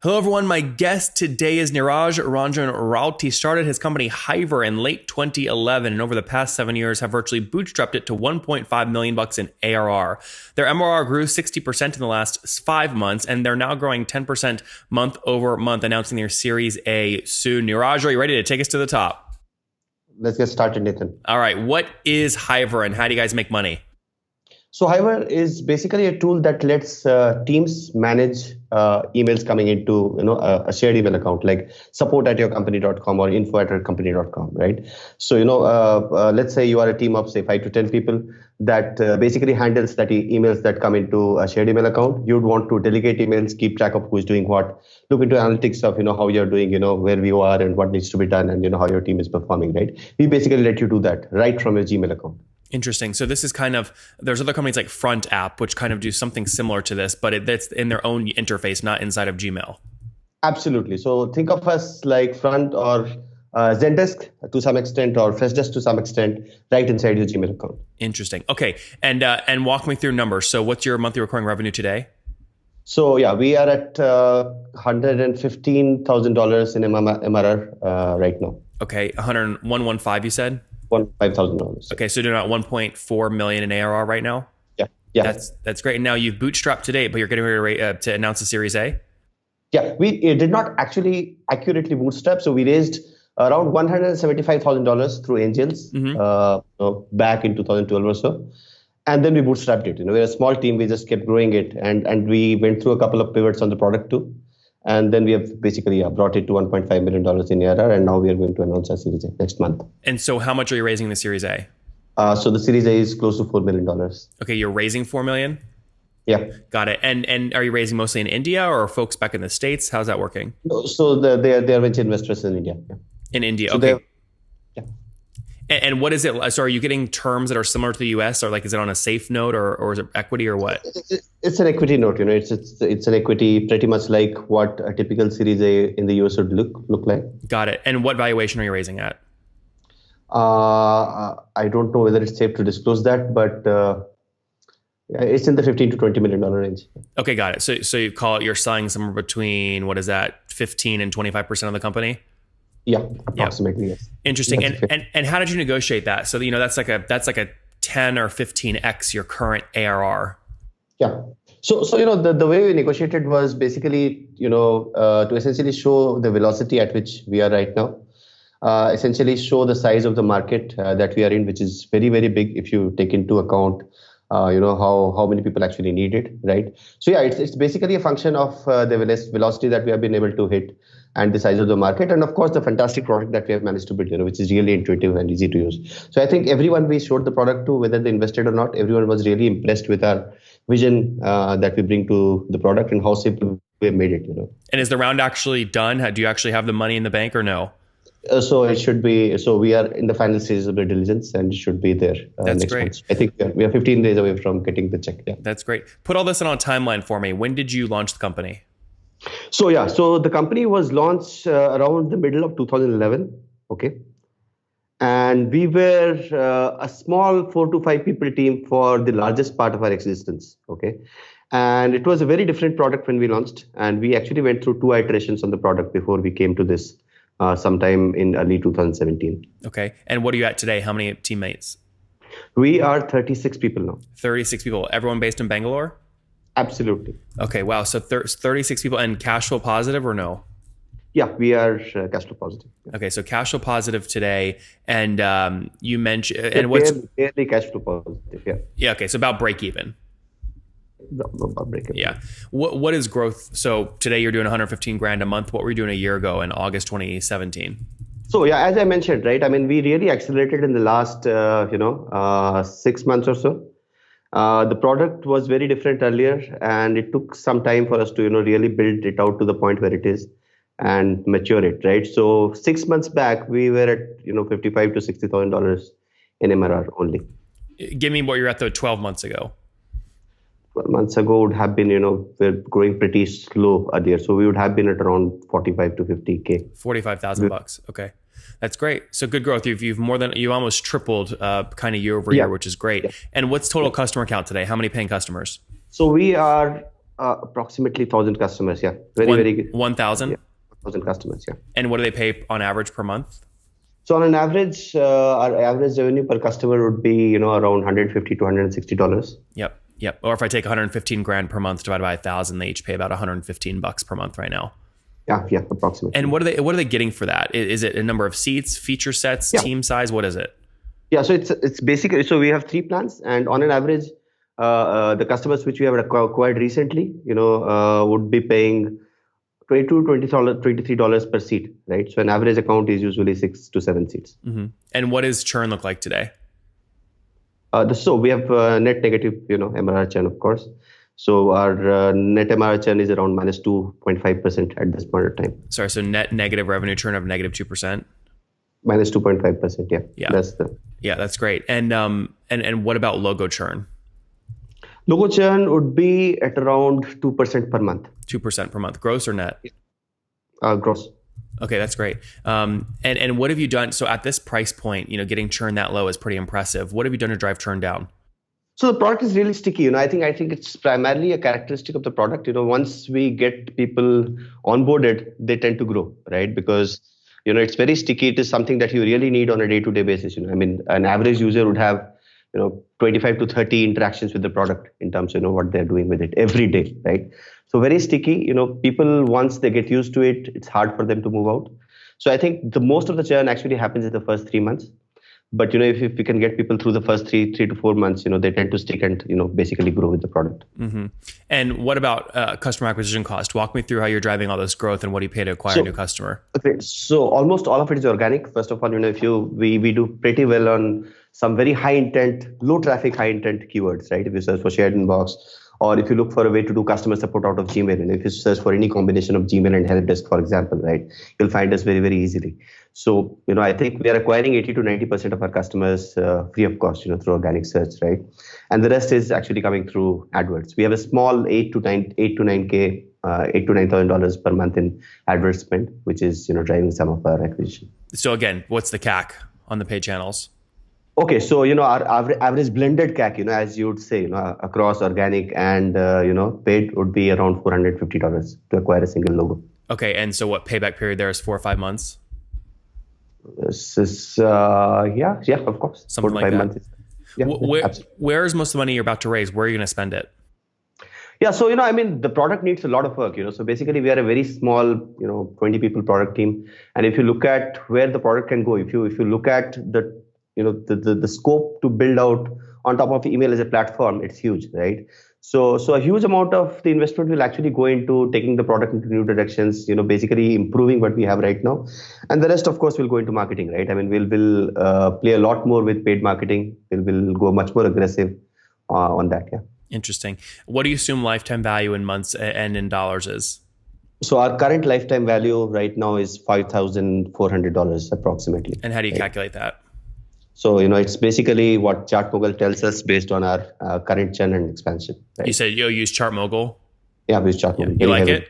Hello, everyone. My guest today is Niraj Ranjan Raut. He started his company Hiver in late 2011, and over the past 7 years have virtually bootstrapped it to 1.5 million bucks in ARR. Their MRR grew 60% in the last 5 months, and they're now growing 10% month over month, announcing their Series A soon. Niraj, are you ready to take us to the top? Let's get started, Nathan. All right. What is Hiver, and how do you guys make money? So Hiver is basically a tool that lets teams manage emails coming into a shared email account like support@yourcompany.com or info@yourcompany.com, right? So let's say you are a team of say 5 to 10 people that basically handles that emails that come into a shared email account. You'd want to delegate emails, keep track of who's doing what, look into analytics of how you're doing, where you are and what needs to be done, and how your team is performing, right? We basically let you do that right from your Gmail account. Interesting. So this is there's other companies like Front App, which kind of do something similar to this, but that's in their own interface, not inside of Gmail. Absolutely. So think of us like Front or Zendesk to some extent, or Freshdesk to some extent, right inside your Gmail account. Interesting. Okay. And walk me through numbers. So what's your monthly recurring revenue today? So yeah, we are at $115,000 in MRR right now. Okay. 115, you said? $5,000. Okay, so you're doing about 1.4 million in ARR right now. Yeah. That's great. And now you've bootstrapped to date, but you're getting ready to announce the Series A. Yeah, we did not actually accurately bootstrap, so we raised around $175,000 through angels back in 2012 or so, and then we bootstrapped it. We're a small team; we just kept growing it, and we went through a couple of pivots on the product too. And then we have basically brought it to $1.5 million in ARR, and now we are going to announce our Series A next month. And so how much are you raising in the Series A? So the Series A is close to $4 million. Okay, you're raising $4 million? Yeah. Got it. And are you raising mostly in India or are folks back in the States? How's that working? So they are venture investors in India. Yeah. In India, so okay. Yeah. And what is it? So are you getting terms that are similar to the US, or like is it on a safe note or is it equity or what? It's an equity note, it's an equity pretty much like what a typical Series A in the US would look like. Got it. And what valuation are you raising at? I don't know whether it's safe to disclose that, but it's in the $15 to $20 million range. Okay, got it. So you call it, you're selling somewhere between, what is that, 15 and 25% of the company? Yeah, approximately, yes. Interesting. And how did you negotiate that? So that's like a 10 or 15x your current ARR. Yeah. So the way we negotiated was basically to essentially show the velocity at which we are right now. Essentially show the size of the market that we are in, which is very, very big if you take into account how many people actually need it, right? So yeah, it's basically a function of the velocity that we have been able to hit and the size of the market, and of course the fantastic product that we have managed to build, which is really intuitive and easy to use. So I think everyone we showed the product to, whether they invested or not, everyone was really impressed with our vision that we bring to the product and how simple we have made it. And is the round actually done? Do you actually have the money in the bank or no? So it should be. So we are in the final stages of the diligence, and it should be there. That's next great. month. I think we are 15 days away from getting the check. Yeah. That's great. Put all this on a timeline for me. When did you launch the company? So the company was launched around the middle of 2011. Okay. And we were a small 4 to 5 people team for the largest part of our existence. Okay. And it was a very different product when we launched, and we actually went through 2 iterations on the product before we came to this. Sometime in early 2017. Okay. And what are you at today? How many teammates? We are 36 people now. 36 people. Everyone based in Bangalore? Absolutely. Okay. Wow. So 36 people, and cash flow positive or no? Yeah, we are cash flow positive. Yeah. Okay. So cash flow positive today. And you mentioned, and what's barely cash flow positive. Yeah. Yeah. Okay. So about break even. Yeah. What is growth? So today you're doing 115 grand a month. What were you doing a year ago in August 2017? So yeah, as I mentioned, right? I mean, we really accelerated in the last 6 months or so. The product was very different earlier, and it took some time for us to really build it out to the point where it is and mature it, right? So 6 months back, we were at $55,000 to $60,000 in MRR only. Give me what you're at though 12 months ago. 12 months ago would have been, we're growing pretty slow earlier. So we would have been at around 45 to 50K. 45,000 bucks. Okay. That's great. So good growth. You almost tripled kind of year over year, which is great. Yeah. And what's total customer count today? How many paying customers? So we are Approximately 1,000 customers. Yeah, very good. 1,000? Yeah, 1,000 customers. Yeah. And what do they pay on average per month? So on an average, our average revenue per customer would be, around $150 to $160. Yep. Yep. Or if I take 115 grand per month divided by 1,000, they each pay about 115 bucks per month right now. Yeah, approximately. And what are they getting for that? Is it a number of seats, feature sets, team size? What is it? Yeah, so it's basically, so we have 3 plans, and on an average, the customers which we have acquired recently, would be paying $22, $20, $23 per seat, right? So an average account is usually 6 to 7 seats. Mm-hmm. And what does churn look like today? So we have net negative, MRR churn, of course. So our net MRR churn is around minus 2.5% at this point of time. Sorry, so net negative revenue churn of negative 2%? Minus 2.5%, yeah. That's great. And what about logo churn? Logo churn would be at around 2% per month. 2% per month, gross or net? Gross. Okay, that's great. And what have you done? So at this price point, getting churn that low is pretty impressive. What have you done to drive churn down? So the product is really sticky. I think it's primarily a characteristic of the product. Once we get people onboarded, they tend to grow, right? Because it's very sticky. It is something that you really need on a day-to-day basis. An average user would have 25 to 30 interactions with the product in terms of what they're doing with it every day, right? So very sticky. People, once they get used to it, it's hard for them to move out. So I think the most of the churn actually happens in the first 3 months. But if we can get people through the first 3 to 4 months, they tend to stick and basically grow with the product. Mm-hmm. And what about customer acquisition cost? Walk me through how you're driving all this growth and what do you pay to acquire a new customer? Okay, so almost all of it is organic. First of all, we do pretty well on some very high intent, low traffic, high intent keywords, right? If you search for shared inbox, or if you look for a way to do customer support out of Gmail, and if you search for any combination of Gmail and Helpdesk, for example, right, you'll find us very, very easily. So, I think we are acquiring 80 to 90% of our customers free of cost, through organic search, right? And the rest is actually coming through AdWords. We have a small $8 to $9,000 per month in AdWords spend, which is, driving some of our acquisition. So again, what's the CAC on the paid channels? Okay, so our average blended CAC, as you would say, across organic and paid would be around $450 to acquire a single logo. Okay, and so what payback period there is 4 or 5 months? This is yeah, of course. Something 4 to 5 like months. Yeah, where is most of the money you're about to raise? Where are you going to spend it? Yeah, so the product needs a lot of work. So basically we are a very small 20 people product team, and if you look at where the product can go, if you look at the scope to build out on top of email as a platform, it's huge, right? So a huge amount of the investment will actually go into taking the product into new directions, basically improving what we have right now. And the rest, of course, will go into marketing, right? We'll play a lot more with paid marketing. We'll go much more aggressive on that, yeah. Interesting. What do you assume lifetime value in months and in dollars is? So our current lifetime value right now is $5,400 approximately. And how do you calculate that? So, it's basically what ChartMogul tells us based on our current churn and expansion. Right? You said you'll use ChartMogul? Yeah, we use ChartMogul. Yeah. You like it?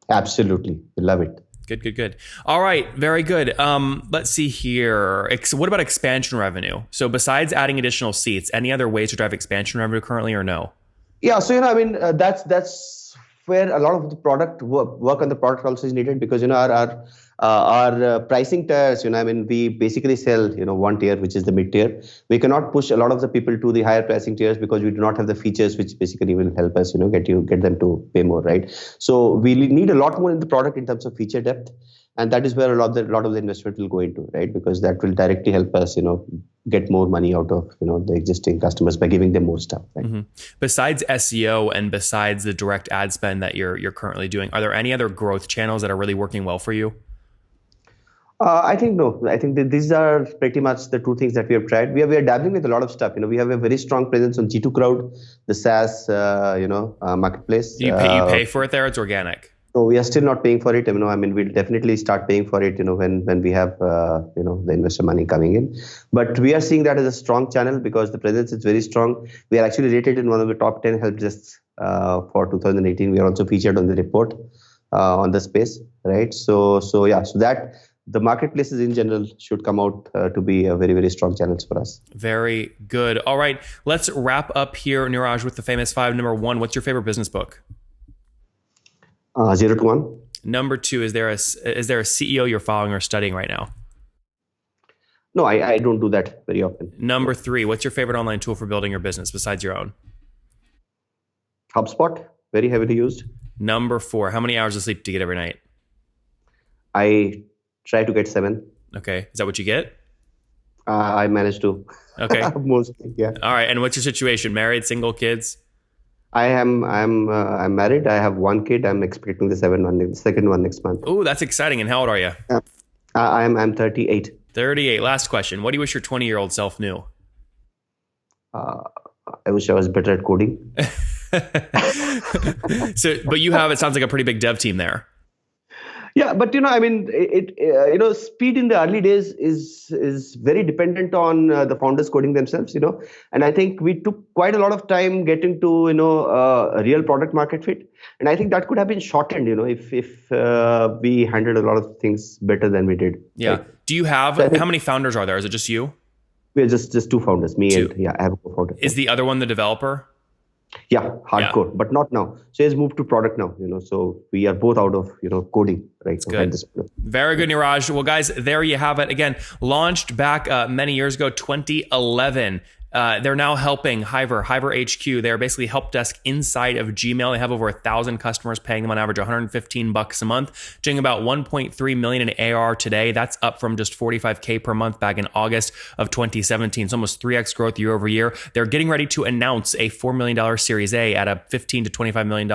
Absolutely. We love it. Good. All right. Very good. Let's see here. What about expansion revenue? So besides adding additional seats, any other ways to drive expansion revenue currently or no? Yeah. So, that's where a lot of the product work on the product also is needed, because, our pricing tiers, we basically sell, one tier, which is the mid tier. We cannot push a lot of the people to the higher pricing tiers because we do not have the features which basically will help us, get them to pay more, right? So we need a lot more in the product in terms of feature depth. And that is where a lot of the investment will go into, right? Because that will directly help us, get more money out of, the existing customers by giving them more stuff, right? Mm-hmm. Besides SEO and besides the direct ad spend that you're currently doing, are there any other growth channels that are really working well for you? I think no. I think that these are pretty much the two things that we have tried. We are dabbling with a lot of stuff. We have a very strong presence on G2 Crowd, the SaaS, marketplace. You pay for it there? It's organic. So we are still not paying for it. We'll definitely start paying for it, when we have, the investor money coming in. But we are seeing that as a strong channel because the presence is very strong. We are actually rated in one of the top 10 help desks for 2018. We are also featured on the report on the space, right? So that the marketplaces in general should come out to be a very, very strong channels for us. Very good. All right, let's wrap up here, Niraj, with the famous 5. Number 1, what's your favorite business book? 0 to 1. Number 2, is there a CEO you're following or studying right now? No, I don't do that very often. Number 3, what's your favorite online tool for building your business besides your own? HubSpot, very heavily used. Number 4, how many hours of sleep do you get every night? I try to get 7. Okay. Is that what you get? I manage to. Okay. Mostly, yeah. All right. And what's your situation? Married, single, kids? I'm married. I have 1 kid. I'm expecting the second one next month. Oh, that's exciting. And how old are you? I'm 38. 38. Last question. What do you wish your 20-year-old self knew? I wish I was better at coding. But you have, it sounds like a pretty big dev team there. Yeah, but I mean, speed in the early days is very dependent on the founders coding themselves. And I think we took quite a lot of time getting to a real product market fit, and I think that could have been shortened. If we handled a lot of things better than we did. Yeah. Right? Do you have how many founders are there? Is it just you? We're just 2 founders, me 2. and I have a co-founder. Is the other one the developer? Yeah, hardcore, but not now. So he's moved to product now, so we are both out of, coding right now at this point. Very good, Niraj. Well, guys, there you have it. Again, launched back many years ago, 2011. They're now helping Hiver HQ. They're basically help desk inside of Gmail. They have over 1,000 customers paying them on average $115 a month, doing about 1.3 million in ARR today. That's up from just 45K per month back in August of 2017. It's almost 3x growth year over year. They're getting ready to announce a $4 million Series A at a $15 to $25 million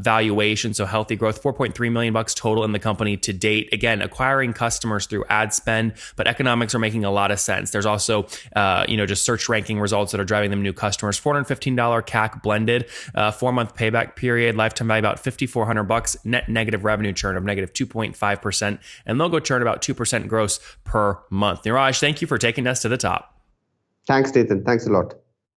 valuation. So healthy growth, 4.3 million bucks total in the company to date. Again, acquiring customers through ad spend, but economics are making a lot of sense. There's also, just search ranking results that are driving them new customers. $415 CAC blended, 4-month payback period, lifetime value about $5,400, net negative revenue churn of negative 2.5%, and logo churn about 2% gross per month. Niraj, thank you for taking us to the top. Thanks, Nathan. Thanks a lot.